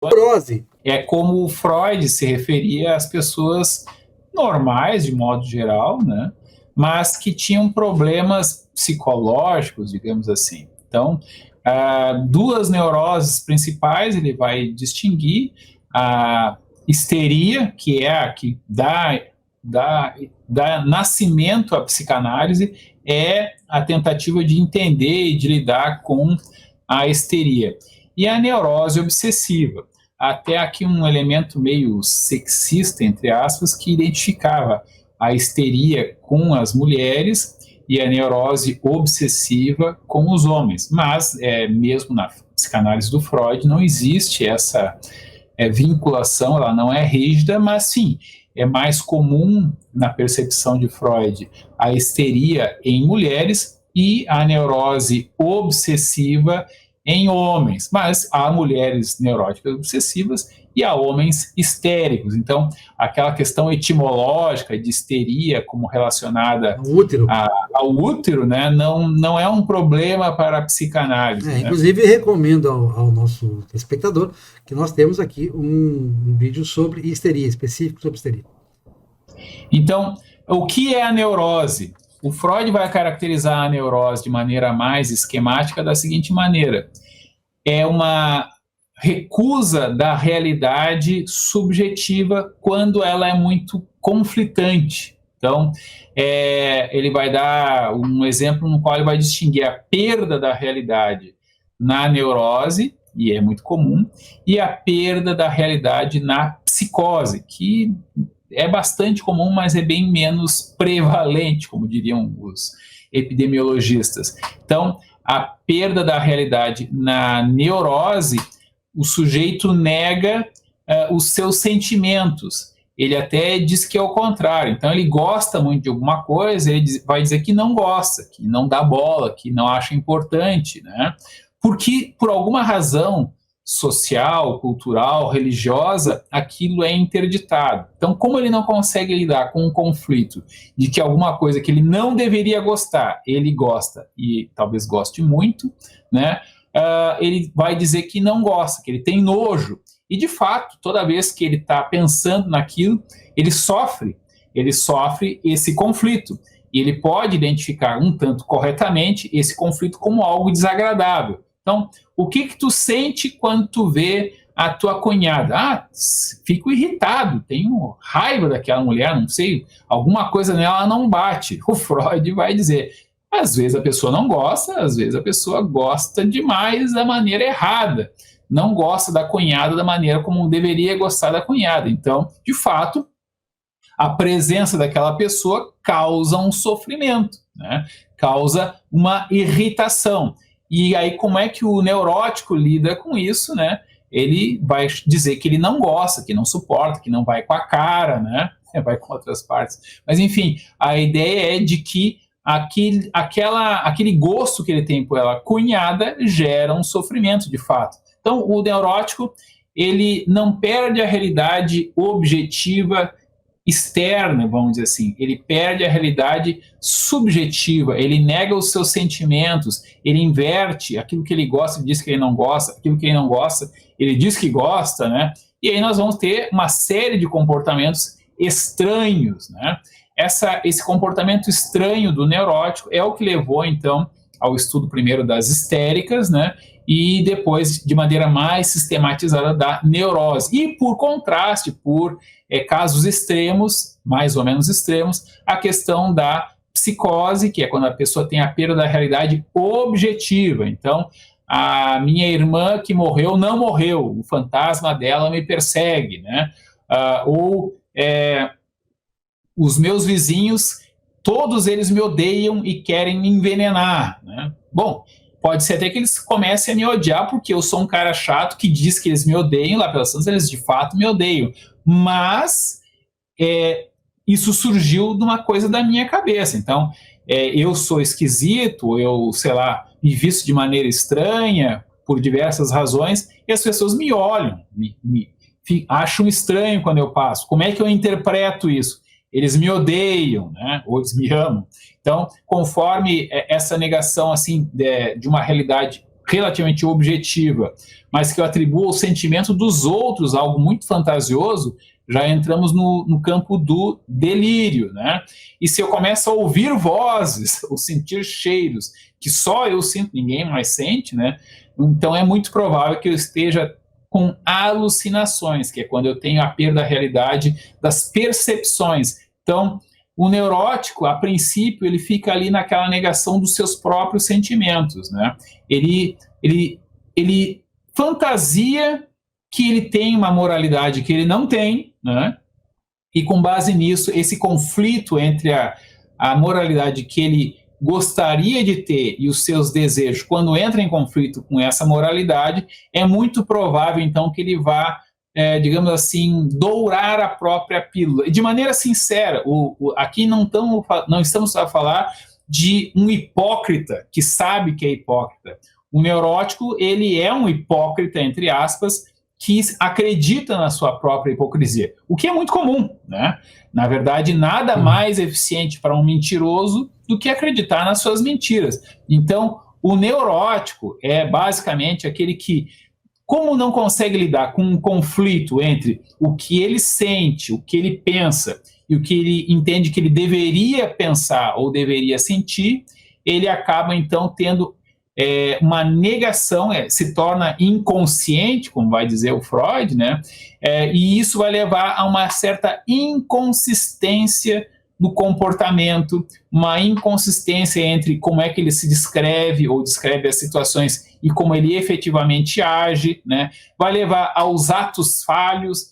Neurose. É como o Freud se referia às pessoas normais, de modo geral, né? Mas que tinham problemas psicológicos, digamos assim. Então, duas neuroses principais ele vai distinguir: a histeria, que é a que dá nascimento à psicanálise, é a tentativa de entender e de lidar com a histeria. E a neurose obsessiva, até aqui um elemento meio sexista, entre aspas, que identificava a histeria com as mulheres e a neurose obsessiva com os homens. Mas, mesmo na psicanálise do Freud, não existe essa vinculação, ela não é rígida, mas sim, é mais comum na percepção de Freud a histeria em mulheres e a neurose obsessiva em homens, mas há mulheres neuróticas obsessivas e há homens histéricos. Então, aquela questão etimológica de histeria como relacionada ao útero, né, não é um problema para a psicanálise. Né? Inclusive, recomendo ao nosso espectador que nós temos aqui um vídeo sobre histeria, específico sobre histeria. Então, o que é a neurose? O Freud vai caracterizar a neurose de maneira mais esquemática da seguinte maneira: é uma recusa da realidade subjetiva quando ela é muito conflitante. Então, ele vai dar um exemplo no qual ele vai distinguir a perda da realidade na neurose, e é muito comum, e a perda da realidade na psicose, que é bastante comum, mas é bem menos prevalente, como diriam os epidemiologistas. Então, a perda da realidade na neurose, o sujeito nega os seus sentimentos. Ele até diz que é o contrário. Então, ele gosta muito de alguma coisa, ele vai dizer que não gosta, que não dá bola, que não acha importante, né? Porque, por alguma razão social, cultural, religiosa, aquilo é interditado. Então, como ele não consegue lidar com um conflito de que alguma coisa que ele não deveria gostar, ele gosta e talvez goste muito, né? Ele vai dizer que não gosta, que ele tem nojo. E, de fato, toda vez que ele está pensando naquilo, ele sofre esse conflito. E ele pode identificar um tanto corretamente esse conflito como algo desagradável. Então, o que tu sente quando tu vê a tua cunhada? Fico irritado, tenho raiva daquela mulher, não sei, alguma coisa nela não bate. O Freud vai dizer, às vezes a pessoa não gosta, às vezes a pessoa gosta demais da maneira errada, não gosta da cunhada da maneira como deveria gostar da cunhada. Então, de fato, a presença daquela pessoa causa um sofrimento, né? Causa uma irritação. E aí, como é que o neurótico lida com isso, né? Ele vai dizer que ele não gosta, que não suporta, que não vai com a cara, né? Vai com outras partes. Mas, enfim, a ideia é de que aquele gosto que ele tem pela cunhada gera um sofrimento, de fato. Então, o neurótico, ele não perde a realidade objetiva externa, vamos dizer assim, ele perde a realidade subjetiva, ele nega os seus sentimentos, ele inverte aquilo que ele gosta, ele diz que ele não gosta, aquilo que ele não gosta, ele diz que gosta, né? E aí nós vamos ter uma série de comportamentos estranhos, né? Esse comportamento estranho do neurótico é o que levou, então, ao estudo primeiro das histéricas, né? E depois, de maneira mais sistematizada, da neurose. E, por contraste, por casos extremos, mais ou menos extremos, a questão da psicose, que é quando a pessoa tem a perda da realidade objetiva. Então, a minha irmã que morreu não morreu, o fantasma dela me persegue, né? Os meus vizinhos, todos eles me odeiam e querem me envenenar, né? Bom, pode ser até que eles comecem a me odiar porque eu sou um cara chato que diz que eles me odeiam, lá pelas tantas eles de fato me odeiam. Mas isso surgiu de uma coisa da minha cabeça. Então, eu sou esquisito, eu, sei lá, me visto de maneira estranha por diversas razões e as pessoas me olham, acham estranho quando eu passo. Como é que eu interpreto isso? Eles me odeiam, né? Ou eles me amam. Então, conforme essa negação assim de uma realidade relativamente objetiva, mas que eu atribuo ao sentimento dos outros, algo muito fantasioso, já entramos no campo do delírio, né? E se eu começo a ouvir vozes, ou sentir cheiros, que só eu sinto, ninguém mais sente, né? Então é muito provável que eu esteja com alucinações, que é quando eu tenho a perda da realidade das percepções. Então, o neurótico, a princípio, ele fica ali naquela negação dos seus próprios sentimentos, né? Ele fantasia que ele tem uma moralidade que ele não tem, né? E com base nisso, esse conflito entre a moralidade que ele gostaria de ter e os seus desejos, quando entra em conflito com essa moralidade, é muito provável, então, que ele vá, digamos assim, dourar a própria pílula. De maneira sincera, aqui não estamos a falar de um hipócrita que sabe que é hipócrita. O neurótico, ele é um hipócrita, entre aspas, que acredita na sua própria hipocrisia, o que é muito comum, né? Na verdade, nada mais eficiente para um mentiroso do que acreditar nas suas mentiras. Então, o neurótico é basicamente aquele que, como não consegue lidar com um conflito entre o que ele sente, o que ele pensa e o que ele entende que ele deveria pensar ou deveria sentir, ele acaba, então, tendo uma negação, se torna inconsciente, como vai dizer o Freud, né? E isso vai levar a uma certa inconsistência no comportamento, uma inconsistência entre como é que ele se descreve ou descreve as situações e como ele efetivamente age, né? Vai levar aos atos falhos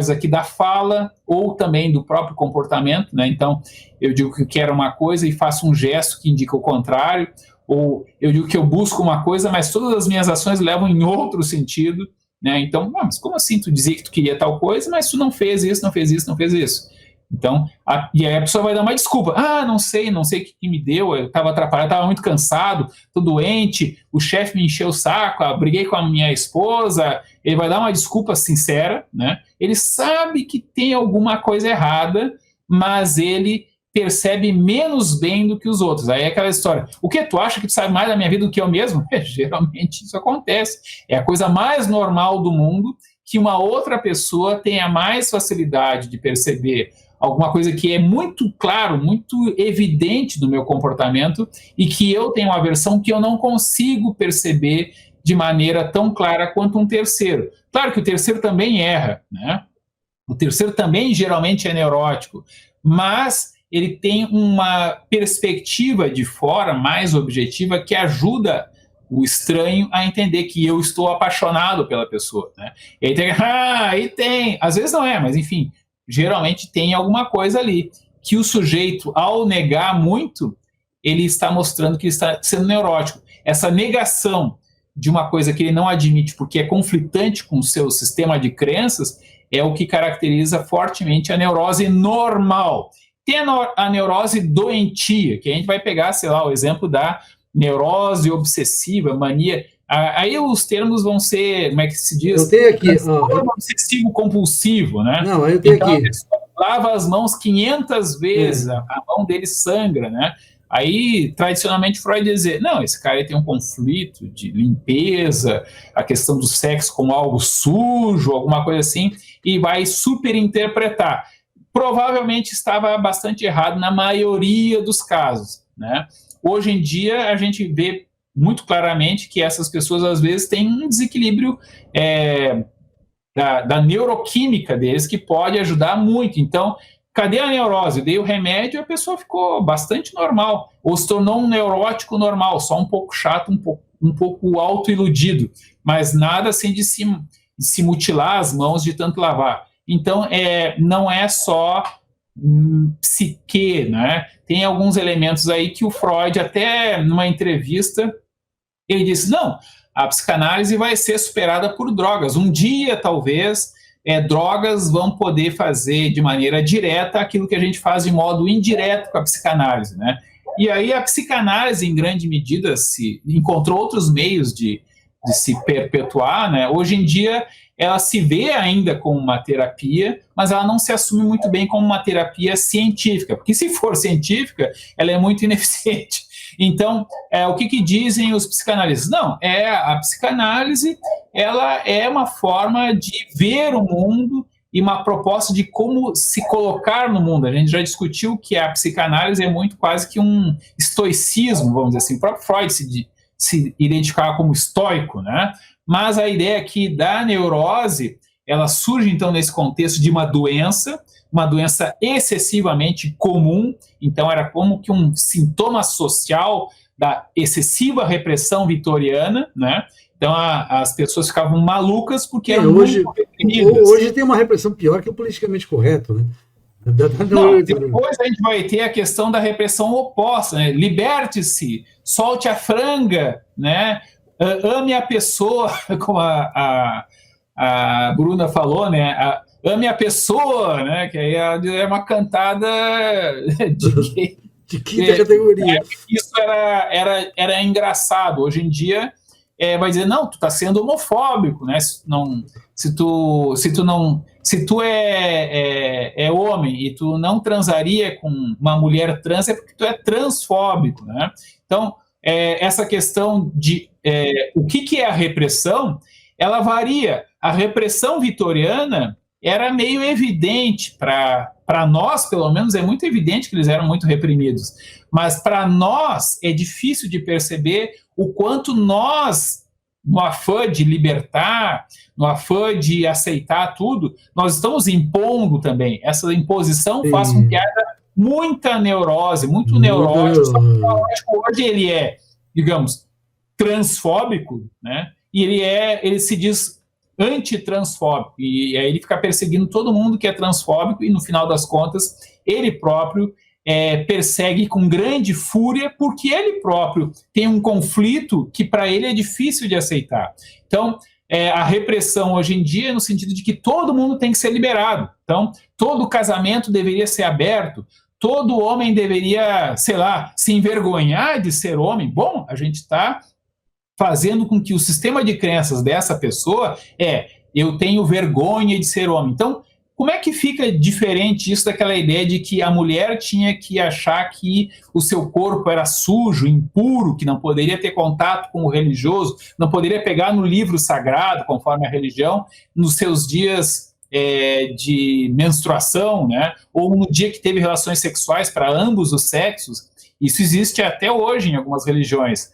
aqui da fala ou também do próprio comportamento, né? Então, eu digo que quero uma coisa e faço um gesto que indica o contrário, ou eu digo que eu busco uma coisa, mas todas as minhas ações levam em outro sentido, né? Então, mas como assim tu dizia que tu queria tal coisa, mas tu não fez isso, não fez isso, não fez isso? Então, e aí a pessoa vai dar uma desculpa. Não sei o que me deu, eu estava atrapalhado, estava muito cansado, estou doente, o chefe me encheu o saco, briguei com a minha esposa. Ele vai dar uma desculpa sincera, né? Ele sabe que tem alguma coisa errada, mas ele percebe menos bem do que os outros. Aí é aquela história, o que tu acha que tu sabe mais da minha vida do que eu mesmo? Geralmente isso acontece. É a coisa mais normal do mundo que uma outra pessoa tenha mais facilidade de perceber alguma coisa que é muito claro, muito evidente no meu comportamento e que eu tenho uma versão que eu não consigo perceber de maneira tão clara quanto um terceiro. Claro que o terceiro também erra, né? O terceiro também geralmente é neurótico, mas ele tem uma perspectiva de fora mais objetiva que ajuda o estranho a entender que eu estou apaixonado pela pessoa, né? E aí tem, às vezes não é, mas enfim, geralmente tem alguma coisa ali, que o sujeito, ao negar muito, ele está mostrando que ele está sendo neurótico. Essa negação de uma coisa que ele não admite porque é conflitante com o seu sistema de crenças é o que caracteriza fortemente a neurose normal. Tem a neurose doentia, que a gente vai pegar, sei lá, o exemplo da neurose obsessiva, mania. Aí os termos vão ser, como é que se diz? Eu tenho aqui. Obsessivo-compulsivo, né? Não, eu tenho então, aqui. A pessoa lava as mãos 500 vezes, a mão dele sangra, né? Aí, tradicionalmente, Freud dizia, não, esse cara tem um conflito de limpeza, a questão do sexo como algo sujo, alguma coisa assim, e vai superinterpretar. Provavelmente estava bastante errado na maioria dos casos, né? Hoje em dia, a gente vê muito claramente que essas pessoas, às vezes, têm um desequilíbrio da neuroquímica deles que pode ajudar muito. Então, cadê a neurose? Eu dei o remédio e a pessoa ficou bastante normal, ou se tornou um neurótico normal, só um pouco chato, um pouco autoiludido, mas nada assim de se mutilar as mãos de tanto lavar. Então, não é só psique, né? Tem alguns elementos aí que o Freud, até numa entrevista, ele disse, não, a psicanálise vai ser superada por drogas. Um dia, talvez, drogas vão poder fazer de maneira direta aquilo que a gente faz de modo indireto com a psicanálise, né? E aí a psicanálise, em grande medida, se encontrou outros meios de se perpetuar, né? Hoje em dia, ela se vê ainda como uma terapia, mas ela não se assume muito bem como uma terapia científica, porque se for científica, ela é muito ineficiente. Então, o que dizem os psicanalistas? Não, a psicanálise ela é uma forma de ver o mundo e uma proposta de como se colocar no mundo. A gente já discutiu que a psicanálise é muito quase que um estoicismo, vamos dizer assim. O próprio Freud se identificava como estoico, né? Mas a ideia aqui da neurose, ela surge então nesse contexto de uma doença excessivamente comum, então era como que um sintoma social da excessiva repressão vitoriana, né? Então as pessoas ficavam malucas porque eram hoje, muito reprimidas. Hoje tem uma repressão pior que o politicamente correto, né? Não, depois a gente vai ter a questão da repressão oposta, né? Liberte-se, solte a franga, né? Ame a pessoa, como a Bruna falou, né? Ame a pessoa, né? Que aí é uma cantada de quinta categoria. Isso era engraçado. Hoje em dia vai dizer, não, tu tá sendo homofóbico, né? Se tu é homem e tu não transaria com uma mulher trans, é porque tu é transfóbico, né? Então, essa questão de o que é a repressão, ela varia. A repressão vitoriana era meio evidente para nós, pelo menos, é muito evidente que eles eram muito reprimidos. Mas para nós é difícil de perceber o quanto nós, no afã de libertar, no afã de aceitar tudo, nós estamos impondo também. Essa imposição faz com que haja muita neurose, muito neurótico. Só que o neurótico hoje ele é, digamos, transfóbico, né? E ele se diz antitransfóbico, e aí ele fica perseguindo todo mundo que é transfóbico, e no final das contas ele próprio persegue com grande fúria, porque ele próprio tem um conflito que para ele é difícil de aceitar. Então, a repressão hoje em dia é no sentido de que todo mundo tem que ser liberado. Então, todo casamento deveria ser aberto, todo homem deveria, sei lá, se envergonhar de ser homem. Bom, a gente está fazendo com que o sistema de crenças dessa pessoa eu tenho vergonha de ser homem. Então, como é que fica diferente isso daquela ideia de que a mulher tinha que achar que o seu corpo era sujo, impuro, que não poderia ter contato com o religioso, não poderia pegar no livro sagrado, conforme a religião, nos seus dias de menstruação, né? Ou no dia que teve relações sexuais para ambos os sexos? Isso existe até hoje em algumas religiões.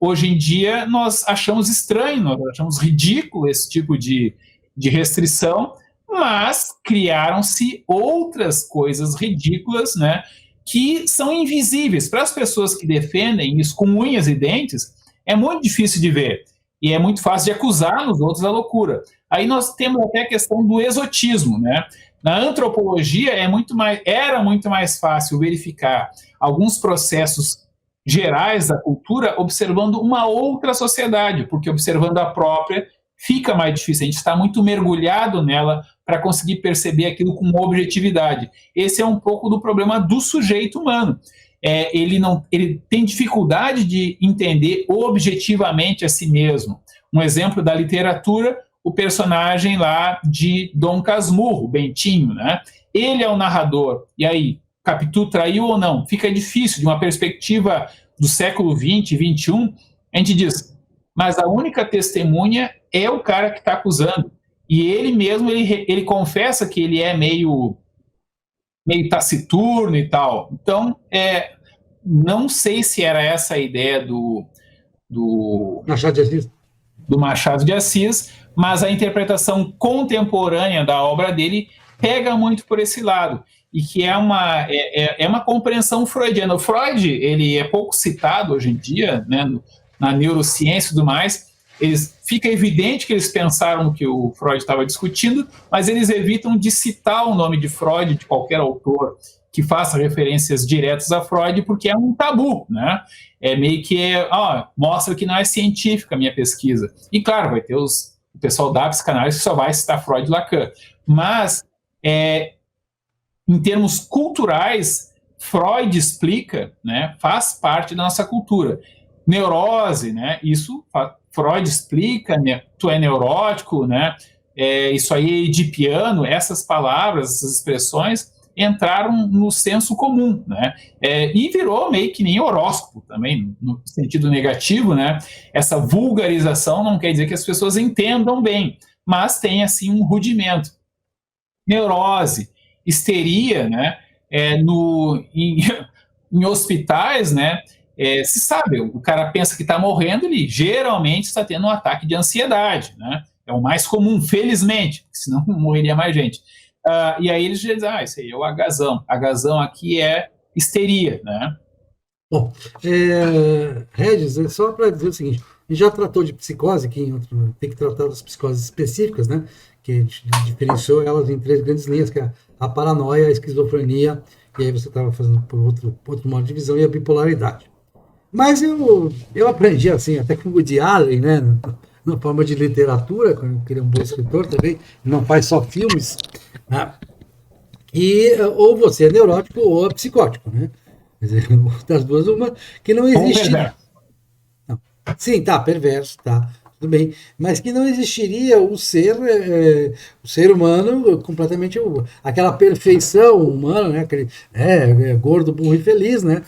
Hoje em dia, nós achamos estranho, nós achamos ridículo esse tipo de restrição, mas criaram-se outras coisas ridículas, né, que são invisíveis. Para as pessoas que defendem isso com unhas e dentes, é muito difícil de ver, e é muito fácil de acusar nos outros a loucura. Aí nós temos até a questão do exotismo, né? Na antropologia era muito mais fácil verificar alguns processos gerais da cultura observando uma outra sociedade, porque observando a própria fica mais difícil, a gente está muito mergulhado nela para conseguir perceber aquilo com objetividade. Esse é um pouco do problema do sujeito humano. Ele tem dificuldade de entender objetivamente a si mesmo. Um exemplo da literatura, o personagem lá de Dom Casmurro, Bentinho, né? Ele é o narrador, e aí, Capitu traiu ou não? Fica difícil, de uma perspectiva do século XX, XXI, a gente diz, mas a única testemunha é o cara que está acusando. E ele mesmo, ele confessa que ele é meio taciturno e tal. Então, não sei se era essa a ideia do Machado de Assis, mas a interpretação contemporânea da obra dele pega muito por esse lado, e que é uma compreensão freudiana. O Freud, ele é pouco citado hoje em dia, né, na neurociência e tudo mais. Fica evidente que eles pensaram no que o Freud estava discutindo, mas eles evitam de citar o nome de Freud, de qualquer autor que faça referências diretas a Freud, porque é um tabu, né? É meio que, mostra que não é científica a minha pesquisa. E claro, vai ter o pessoal da psicanálise que só vai citar Freud e Lacan. Mas, em termos culturais, Freud explica, né, faz parte da nossa cultura. Neurose, né, isso Freud explica, né, tu é neurótico, né, isso aí é edipiano, essas palavras, essas expressões, entraram no senso comum, né? E virou meio que nem horóscopo também, no sentido negativo, né? Essa vulgarização não quer dizer que as pessoas entendam bem, mas tem, assim, um rudimento. Neurose, histeria, né? Em hospitais, né? Se sabe, o cara pensa que está morrendo, ele geralmente está tendo um ataque de ansiedade, né? É o mais comum, felizmente, senão morreria mais gente. E aí eles dizem, isso aí é o agazão. Agazão aqui é histeria, né? Bom, Regis, só para dizer o seguinte, a gente já tratou de psicose aqui, tem que tratar das psicoses específicas, né? Que a gente diferenciou elas em 3 grandes linhas, que é a paranoia, a esquizofrenia, e aí você estava fazendo por outro modo de visão, e a bipolaridade. Mas eu aprendi assim, até com o Woody Allen, né? Na forma de literatura, porque ele é um bom escritor também, não faz só filmes, né? E ou você é neurótico ou é psicótico, né? Quer dizer, das duas, uma que não existe. Não. Sim, tá, perverso, tá, tudo bem. Mas que não existiria o ser humano completamente. Aquela perfeição humana, né? Aquele gordo, burro e feliz, né?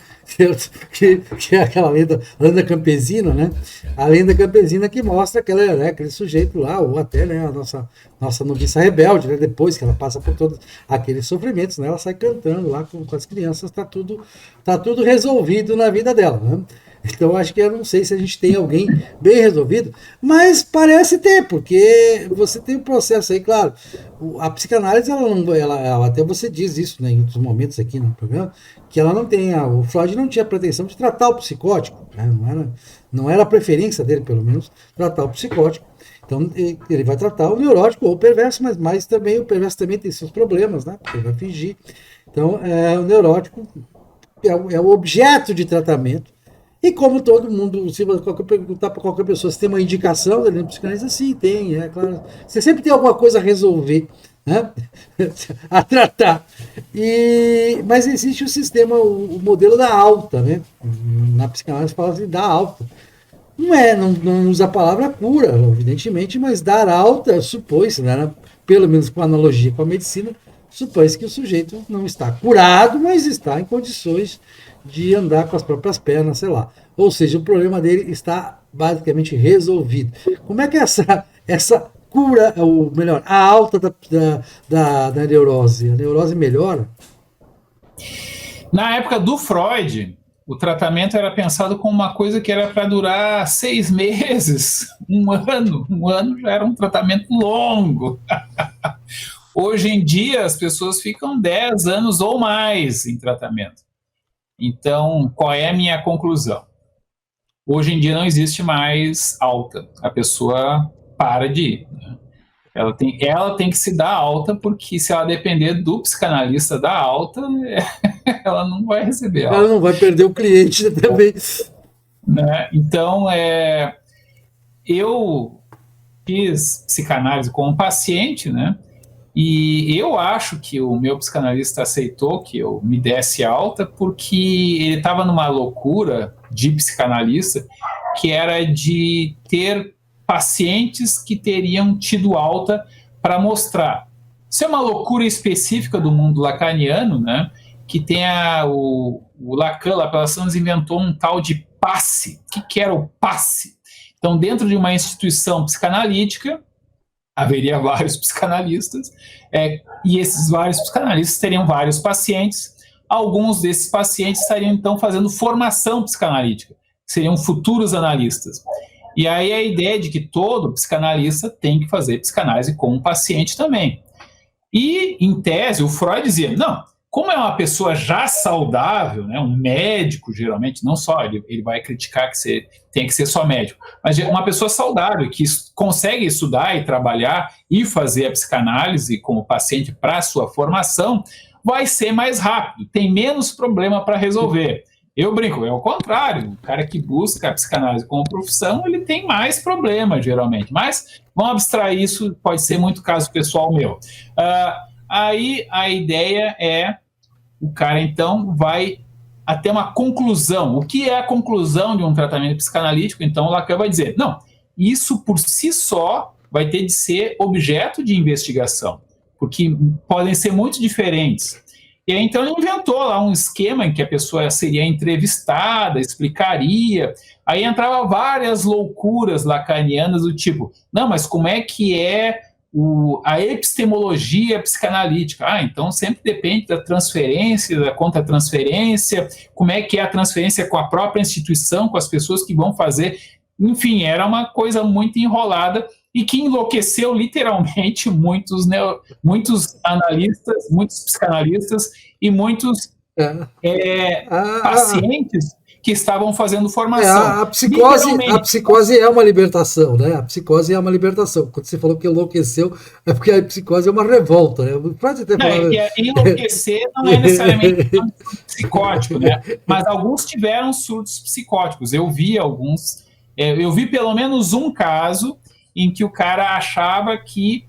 Que é aquela lenda campesina, né? A lenda campesina que mostra aquele sujeito lá, ou até, né, a nossa noviça rebelde, né? Depois que ela passa por todos aqueles sofrimentos, né? Ela sai cantando lá com as crianças, tá tudo resolvido na vida dela, né? Então acho que eu não sei se a gente tem alguém bem resolvido, mas parece ter, porque você tem um processo aí, claro. A psicanálise, ela até você diz isso, né, em outros momentos aqui no programa, que ela não tem, o Freud não tinha a pretensão de tratar o psicótico, né, não era a preferência dele, pelo menos, tratar o psicótico. Então ele vai tratar o neurótico ou o perverso, mas também o perverso também tem seus problemas, né? Porque ele vai fingir. Então o neurótico é o objeto de tratamento. E como todo mundo, se você perguntar para qualquer pessoa se tem uma indicação da psicanálise, sim, tem, é claro. Você sempre tem alguma coisa a resolver, né? A tratar. Mas existe o sistema, o modelo da alta, né? Na psicanálise fala assim, da alta. Não usa a palavra cura, evidentemente, mas dar alta supõe-se, né? Pelo menos com analogia com a medicina, supõe-se que o sujeito não está curado, mas está em condições de andar com as próprias pernas, sei lá. Ou seja, o problema dele está basicamente resolvido. Como é que essa cura, ou melhor, a alta da neurose, a neurose melhora? Na época do Freud, o tratamento era pensado como uma coisa que era para durar 6 meses, um ano. Um ano já era um tratamento longo. Hoje em dia, as pessoas ficam 10 anos ou mais em tratamento. Então, qual é a minha conclusão? Hoje em dia não existe mais alta. A pessoa para de ir, né? Ela tem que se dar alta, porque se ela depender do psicanalista da alta, ela não vai receber alta. Ela não vai perder o cliente também. Né? Então, eu fiz psicanálise como paciente, né? E eu acho que o meu psicanalista aceitou que eu me desse alta porque ele estava numa loucura de psicanalista que era de ter pacientes que teriam tido alta para mostrar. Isso é uma loucura específica do mundo lacaniano, né? Que tem o Lacan, Laplace inventou um tal de passe. O que era o passe? Então, dentro de uma instituição psicanalítica, haveria vários psicanalistas, e esses vários psicanalistas teriam vários pacientes. Alguns desses pacientes estariam, então, fazendo formação psicanalítica, seriam futuros analistas. E aí a ideia de que todo psicanalista tem que fazer psicanálise com um paciente também. E, em tese, o Freud dizia, não, como é uma pessoa já saudável, né, um médico, geralmente, não só, ele vai criticar que você tem que ser só médico, mas uma pessoa saudável, que consegue estudar e trabalhar e fazer a psicanálise como paciente para a sua formação, vai ser mais rápido, tem menos problema para resolver. Eu brinco, é o contrário, o cara que busca a psicanálise como profissão, ele tem mais problema, geralmente, mas vamos abstrair isso, pode ser muito caso pessoal meu. Aí a ideia é, o cara então vai até uma conclusão. O que é a conclusão de um tratamento psicanalítico? Então o Lacan vai dizer, não, isso por si só vai ter de ser objeto de investigação, porque podem ser muito diferentes. E aí, então, ele inventou lá um esquema em que a pessoa seria entrevistada, explicaria, aí entrava várias loucuras lacanianas do tipo, não, mas como é que é a epistemologia psicanalítica? Ah, então sempre depende da transferência, da contra-transferência, como é que é a transferência com a própria instituição, com as pessoas que vão fazer. Enfim, era uma coisa muito enrolada e que enlouqueceu literalmente muitos analistas, muitos psicanalistas e muitos pacientes que estavam fazendo formação. A psicose é uma libertação, né? A psicose é uma libertação. Quando você falou que enlouqueceu, é porque a psicose é uma revolta, né? Pode até falar... Enlouquecer não é necessariamente psicótico, né? Mas alguns tiveram surtos psicóticos. Eu vi pelo menos um caso em que o cara achava que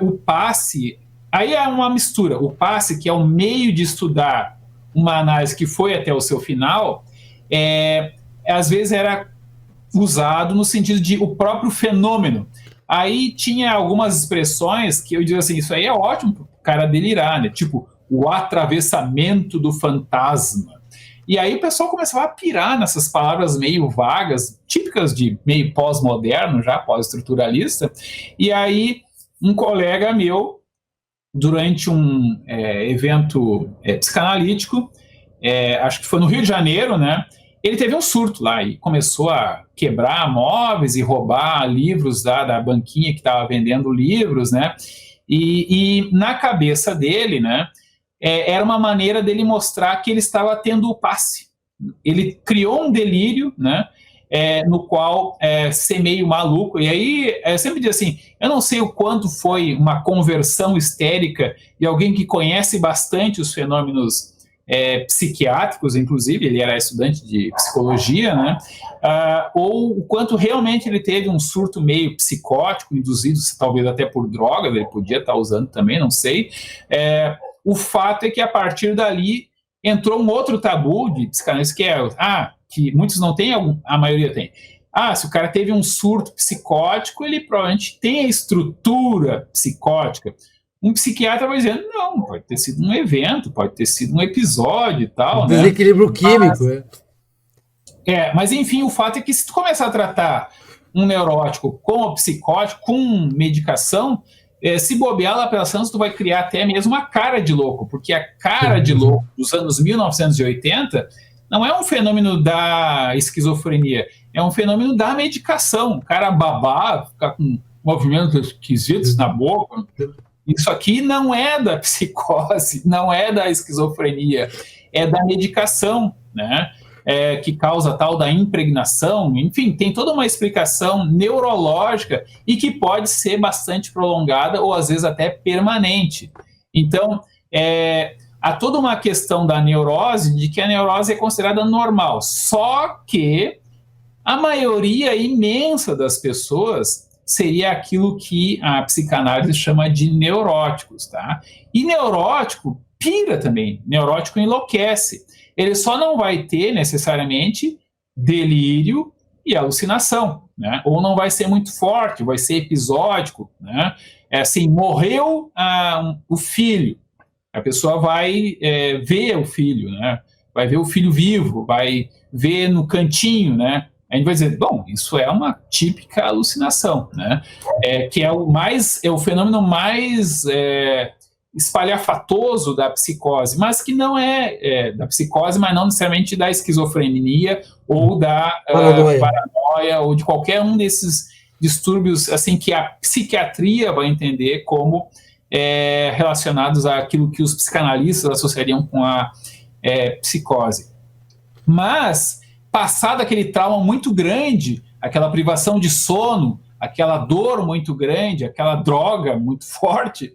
o passe... Aí é uma mistura. O passe, que é o meio de estudar uma análise que foi até o seu final, às vezes era usado no sentido de o próprio fenômeno. Aí tinha algumas expressões que eu digo assim, isso aí é ótimo para o cara delirar, né? Tipo, o atravessamento do fantasma. E aí o pessoal começava a pirar nessas palavras meio vagas, típicas de meio pós-moderno, já pós-estruturalista. E aí um colega meu, durante um evento psicanalítico, acho que foi no Rio de Janeiro, né? Ele teve um surto lá e começou a quebrar móveis e roubar livros da banquinha que estava vendendo livros, né? E na cabeça dele, né? Era uma maneira dele mostrar que ele estava tendo o passe. Ele criou um delírio, né? No qual ser meio maluco. E aí, sempre diz assim, eu não sei o quanto foi uma conversão histérica de alguém que conhece bastante os fenômenos psiquiátricos, inclusive, ele era estudante de psicologia, né? Ou o quanto realmente ele teve um surto meio psicótico, induzido talvez até por drogas, ele podia estar usando também, não sei. O fato é que a partir dali entrou um outro tabu de psicanálise, que que muitos não têm, a maioria tem. Se o cara teve um surto psicótico, ele provavelmente tem a estrutura psicótica. Um psiquiatra vai dizer, não, pode ter sido um evento, pode ter sido um episódio e tal, né? Desequilíbrio químico, mas enfim, o fato é que se tu começar a tratar um neurótico com psicótico, com medicação, se bobear lá pelas anos, tu vai criar até mesmo uma cara de louco, porque a cara de louco dos anos 1980 não é um fenômeno da esquizofrenia, é um fenômeno da medicação. O cara babar, ficar com movimentos esquisitos na boca. Isso aqui não é da psicose, não é da esquizofrenia, é da medicação, né? Que causa tal da impregnação. Enfim, tem toda uma explicação neurológica e que pode ser bastante prolongada ou às vezes até permanente. Então, há toda uma questão da neurose, de que a neurose é considerada normal, só que a maioria imensa das pessoas seria aquilo que a psicanálise chama de neuróticos, tá? E neurótico pira também, neurótico enlouquece. Ele só não vai ter necessariamente delírio e alucinação, né? Ou não vai ser muito forte, vai ser episódico, né? Assim, morreu o filho, a pessoa vai ver o filho, né? Vai ver o filho vivo, vai ver no cantinho, né? A gente vai dizer, bom, isso é uma típica alucinação, né? Que é o fenômeno mais espalhafatoso da psicose, mas que não da psicose, mas não necessariamente da esquizofrenia ou da paranoia ou de qualquer um desses distúrbios assim que a psiquiatria vai entender como relacionados àquilo que os psicanalistas associariam com a psicose. Mas passado aquele trauma muito grande, aquela privação de sono, aquela dor muito grande, aquela droga muito forte,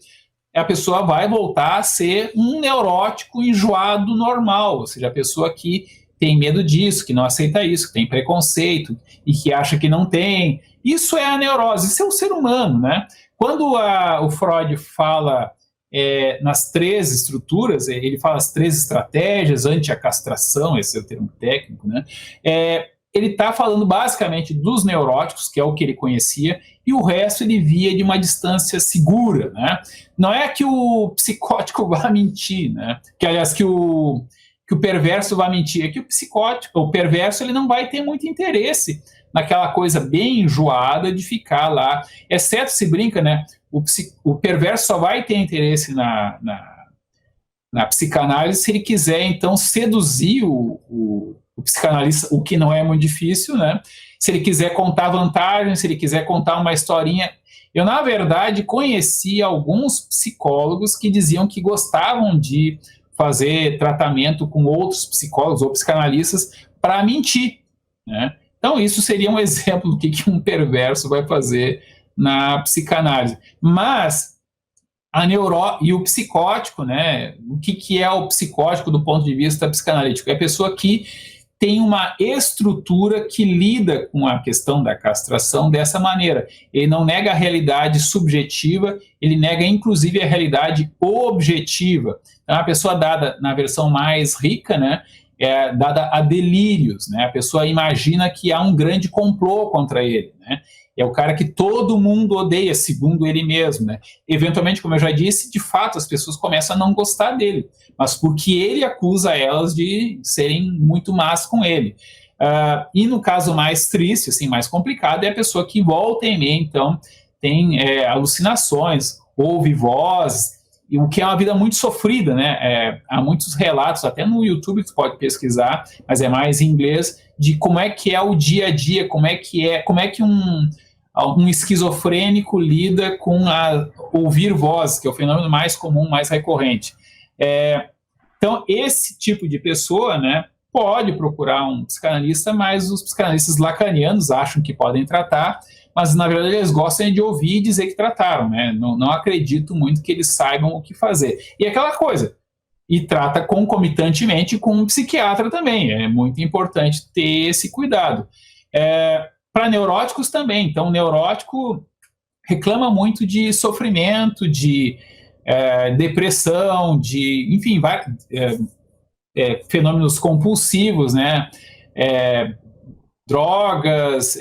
a pessoa vai voltar a ser um neurótico enjoado normal, ou seja, a pessoa que tem medo disso, que não aceita isso, que tem preconceito e que acha que não tem. Isso é a neurose, isso é o ser humano, né? Quando o Freud fala nas 3 estruturas, ele fala as 3 estratégias anti a castração, esse é o termo técnico, né? ele está falando basicamente dos neuróticos, que é o que ele conhecia, e o resto ele via de uma distância segura, né? Não é que o psicótico vá mentir, né? Que, aliás, que o perverso vai mentir, é que o perverso, ele não vai ter muito interesse naquela coisa bem enjoada de ficar lá, exceto se brinca, né? O perverso só vai ter interesse na psicanálise se ele quiser, então, seduzir o psicanalista, o que não é muito difícil, né? Se ele quiser contar vantagens, se ele quiser contar uma historinha. Eu, na verdade, conheci alguns psicólogos que diziam que gostavam de fazer tratamento com outros psicólogos ou psicanalistas para mentir, né? Então, isso seria um exemplo do que um perverso vai fazer na psicanálise. Mas e o psicótico, né? O que é o psicótico do ponto de vista psicanalítico? É a pessoa que tem uma estrutura que lida com a questão da castração dessa maneira. Ele não nega a realidade subjetiva, ele nega inclusive a realidade objetiva. Então, a pessoa dada na versão mais rica, né, é dada a delírios, né? A pessoa imagina que há um grande complô contra ele, né? É o cara que todo mundo odeia, segundo ele mesmo, né? Eventualmente, como eu já disse, de fato, as pessoas começam a não gostar dele, mas porque ele acusa elas de serem muito más com ele. E no caso mais triste, assim, mais complicado, é a pessoa que volta e meia, então, tem alucinações, ouve voz, e o que é uma vida muito sofrida, né? Há muitos relatos, até no YouTube tu pode pesquisar, mas é mais em inglês, de como é que é o dia a dia, como é que um esquizofrênico lida com ouvir vozes, que é o fenômeno mais comum, mais recorrente. Então, esse tipo de pessoa, né, pode procurar um psicanalista, mas os psicanalistas lacanianos acham que podem tratar, mas na verdade eles gostam de ouvir e dizer que trataram, né? Não acredito muito que eles saibam o que fazer. E aquela coisa, e trata concomitantemente com um psiquiatra também, é muito importante ter esse cuidado. Para neuróticos também, então o neurótico reclama muito de sofrimento, de depressão, de, enfim, fenômenos compulsivos, né? Drogas,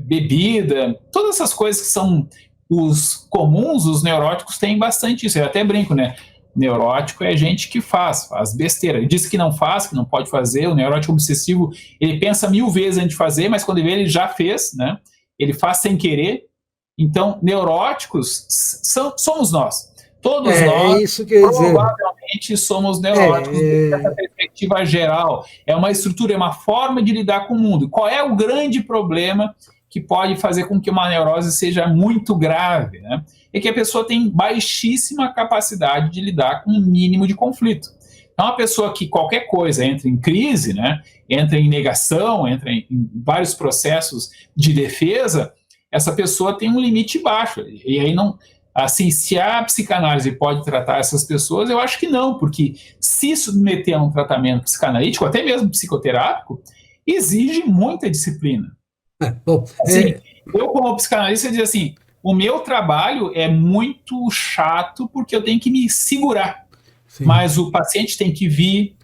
bebida, todas essas coisas que são os comuns, os neuróticos têm bastante isso. Eu até brinco, né? Neurótico é gente que faz besteira. Ele diz que não faz, que não pode fazer. O neurótico obsessivo, ele pensa 1000 vezes antes de fazer, mas quando ele vê, ele já fez, né? Ele faz sem querer. Então, neuróticos somos nós. Todos nós, isso que eu ia provavelmente, somos neuróticos dessa perspectiva geral. É uma estrutura, é uma forma de lidar com o mundo. Qual é o grande problema que pode fazer com que uma neurose seja muito grave, né? É que a pessoa tem baixíssima capacidade de lidar com o mínimo de conflito. Então, a pessoa que qualquer coisa entra em crise, né, entra em negação, entra em vários processos de defesa, essa pessoa tem um limite baixo. E aí não... Assim, se a psicanálise pode tratar essas pessoas, eu acho que não, porque se submeter a um tratamento psicanalítico, até mesmo psicoterápico, exige muita disciplina. Eu, como psicanalista, digo assim, o meu trabalho é muito chato porque eu tenho que me segurar. Sim. Mas o paciente tem que vir,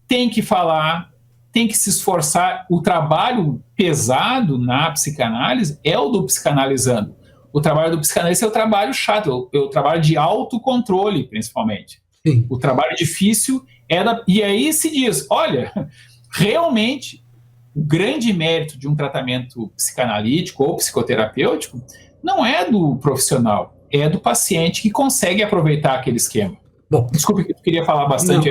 tem que falar, tem que se esforçar. O trabalho pesado na psicanálise é o do psicanalizando. O trabalho do psicanalista é o trabalho chato, é o trabalho de autocontrole, principalmente. Sim. O trabalho difícil E aí se diz, olha, realmente, o grande mérito de um tratamento psicanalítico ou psicoterapêutico não é do profissional, é do paciente que consegue aproveitar aquele esquema. Bom, desculpe, eu queria falar bastante.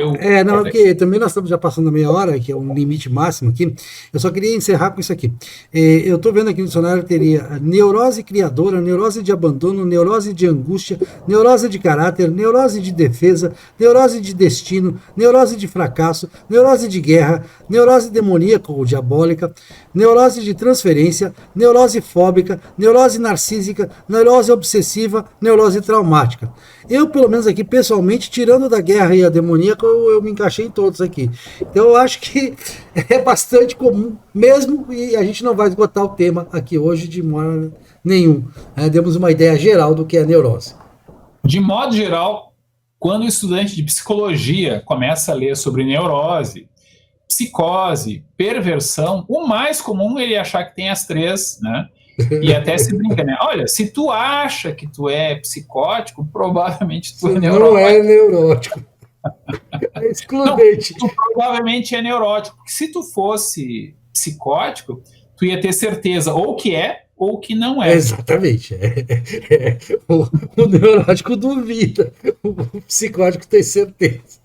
Porque também nós estamos já passando a meia hora, que é um limite máximo aqui. Eu só queria encerrar com isso aqui. Eu estou vendo aqui no dicionário, teria neurose criadora, neurose de abandono, neurose de angústia, neurose de caráter, neurose de defesa, neurose de destino, neurose de fracasso, neurose de guerra, neurose demoníaca ou diabólica, neurose de transferência, neurose fóbica, neurose narcísica, neurose obsessiva, neurose traumática. Eu, pelo menos aqui, pessoalmente, tirando da guerra e a demoníaca, eu me encaixei em todos aqui. Então, eu acho que é bastante comum mesmo, e a gente não vai esgotar o tema aqui hoje de modo nenhum. Demos uma ideia geral do que é neurose. De modo geral, quando o estudante de psicologia começa a ler sobre neurose, psicose, perversão, o mais comum é ele achar que tem as três, né? E até se brinca, né? Olha, se tu acha que tu é psicótico, provavelmente tu é neurótico. Não é neurótico. É excludente. Não, tu provavelmente é neurótico. Porque se tu fosse psicótico, tu ia ter certeza ou que é ou que não é. Exatamente. O neurótico duvida. O psicótico tem certeza.